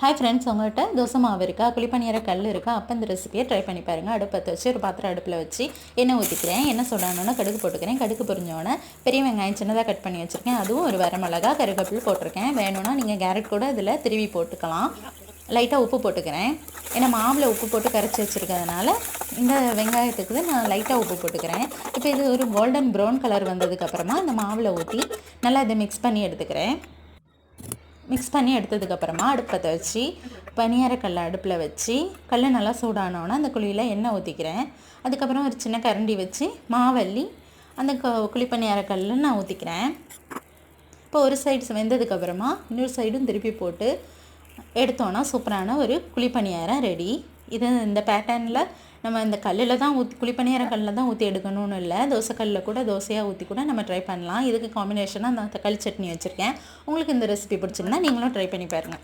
Hi friends, உங்கள்கிட்ட தோசை மாவு இருக்கா, குழிப்பணியார கல் இருக்கா? அப்போ இந்த ரெசிபியை ட்ரை பண்ணி பாருங்கள். அடுப்பத்தை வச்சு ஒரு பாத்திரம் அடுப்பில் வச்சு எண்ணெய் ஊற்றிக்கிறேன். எண்ணெய் சூடானோன்னா கடுகு போட்டுக்கிறேன். கடுகு பொரிஞ்சோன்னே பெரிய வெங்காயம் சின்னதாக கட் பண்ணி வச்சுருக்கேன். அதுவும் ஒரு வரமிளகா, கருவேப்பிலை போட்டிருக்கேன். வேணும்னா நீங்கள் கேரட் கூட இதில் திருவி போட்டுக்கலாம். லைட்டாக உப்பு போட்டுக்கிறேன். ஏன்னா மாவில் உப்பு போட்டு கரைச்சி வச்சுருக்கிறதுனால இந்த வெங்காயத்துக்கு நான் லைட்டாக உப்பு போட்டுக்கிறேன். இப்போ இது ஒரு கோல்டன் ப்ரௌன் கலர் வந்ததுக்கப்புறமா இந்த மாவில் ஊற்றி நல்லா இதை மிக்ஸ் பண்ணி எடுத்துக்கிறேன். மிக்ஸ் பண்ணி எடுத்ததுக்கப்புறமா அடுப்பத்தை வச்சு பணியாரக்கல்லை அடுப்பில் வச்சு கல் நல்லா சூடானோன்னா அந்த குழியில் எண்ணெய் ஊற்றிக்கிறேன். அதுக்கப்புறம் ஒரு சின்ன கரண்டி வச்சு மாவள்ளி அந்த குழி பணியாரக்கல்லில் நான் ஊற்றிக்கிறேன். இப்போ ஒரு சைடு வெந்ததுக்கப்புறமா இன்னொரு சைடும் திருப்பி போட்டு எடுத்தோன்னா சூப்பரான ஒரு குழி பணியாரம் ரெடி. இது இந்த பேட்டர்னில் நம்ம இந்த கல்லில் தான் குழிப்பணியார கல்லில் தான் ஊற்றி எடுக்கணும்னு இல்லை, தோசைக்கல்லில் கூட தோசையாக ஊற்றி கூட நம்ம ட்ரை பண்ணலாம். இதுக்கு காம்பினேஷனாக நான் தக்காளி சட்னி வச்சுருக்கேன். உங்களுக்கு இந்த ரெசிபி பிடிச்சிருந்தா நீங்களும் ட்ரை பண்ணி பாருங்கள்.